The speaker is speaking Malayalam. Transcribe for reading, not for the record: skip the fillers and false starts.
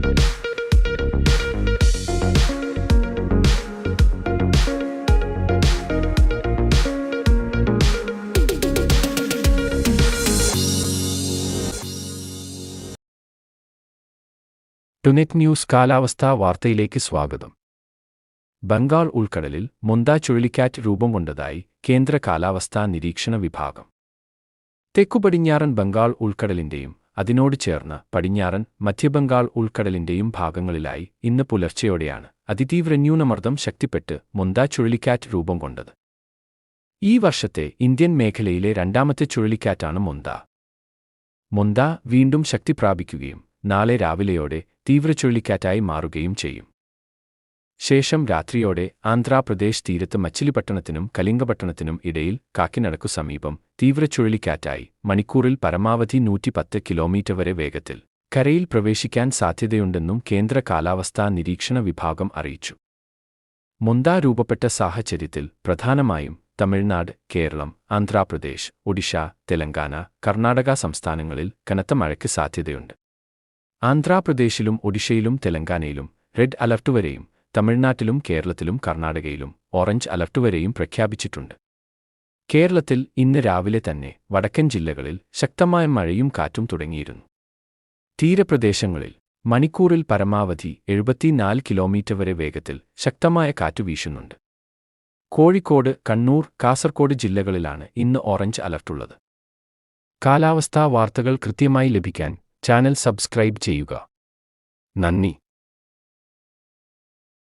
ടുനെറ്റ് ന്യൂസ് കാലാവസ്ഥാ വാർത്തയിലേക്ക് സ്വാഗതം. ബംഗാൾ ഉൾക്കടലിൽ മൊന്ത ചുഴലിക്കാറ്റ് രൂപം കൊണ്ടതായി കേന്ദ്ര കാലാവസ്ഥാ നിരീക്ഷണ വിഭാഗം. തെക്കുപടിഞ്ഞാറൻ ബംഗാൾ ഉൾക്കടലിന്റെയും അതിനോട് ചേർന്ന് പടിഞ്ഞാറൻ മധ്യബംഗാൾ ഉൾക്കടലിന്റെയും ഭാഗങ്ങളിലായി ഇന്ന് പുലർച്ചെയോടെയാണ് അതിതീവ്ര ന്യൂനമർദ്ദം ശക്തിപ്പെട്ട് മൊന്ത ചുഴലിക്കാറ്റ് രൂപം കൊണ്ടത്. ഈ വർഷത്തെ ഇന്ത്യൻ മേഖലയിലെ രണ്ടാമത്തെ ചുഴലിക്കാറ്റാണ് മൊന്ത. മൊന്ത വീണ്ടും ശക്തി പ്രാപിക്കുകയും നാളെ രാവിലെയോടെ തീവ്ര ചുഴലിക്കാറ്റായി മാറുകയും ചെയ്യും. ശേഷം രാത്രിയോടെ ആന്ധ്രാപ്രദേശ് തീരത്ത് മച്ചിലിപട്ടണത്തിനും കലിംഗപട്ടണത്തിനും ഇടയിൽ കാക്കിനടക്കു സമീപം തീവ്ര ചുഴലിക്കാറ്റായി മണിക്കൂറിൽ പരമാവധി 110 കിലോമീറ്റർ വരെ വേഗത്തിൽ കരയിൽ പ്രവേശിക്കാൻ സാധ്യതയുണ്ടെന്നും കേന്ദ്ര കാലാവസ്ഥാ നിരീക്ഷണ വിഭാഗം അറിയിച്ചു. മൊന്ത രൂപപ്പെട്ട സാഹചര്യത്തിൽ പ്രധാനമായും തമിഴ്നാട്, കേരളം, ആന്ധ്രാപ്രദേശ്, ഒഡീഷ, തെലങ്കാന, കർണാടക സംസ്ഥാനങ്ങളിൽ കനത്ത മഴയ്ക്ക് സാധ്യതയുണ്ട്. ആന്ധ്രാപ്രദേശിലും ഒഡീഷയിലും തെലങ്കാനയിലും റെഡ് അലർട്ട് വരെയും തമിഴ്നാട്ടിലും കേരളത്തിലും കർണാടകയിലും ഓറഞ്ച് അലർട്ട് വരെയും പ്രഖ്യാപിച്ചിട്ടുണ്ട്. കേരളത്തിൽ ഇന്ന് രാവിലെ തന്നെ വടക്കൻ ജില്ലകളിൽ ശക്തമായ മഴയും കാറ്റും തുടങ്ങിയിരുന്നു. തീരപ്രദേശങ്ങളിൽ മണിക്കൂറിൽ പരമാവധി 74 കിലോമീറ്റർ വരെ വേഗത്തിൽ ശക്തമായ കാറ്റ് വീശുന്നുണ്ട്. കോഴിക്കോട്, കണ്ണൂർ, കാസർഗോഡ് ജില്ലകളിലാണ് ഇന്ന് ഓറഞ്ച് അലർട്ടുള്ളത്. കാലാവസ്ഥാ വാർത്തകൾ കൃത്യമായി ലഭിക്കാൻ ചാനൽ സബ്സ്ക്രൈബ് ചെയ്യുക. നന്ദി.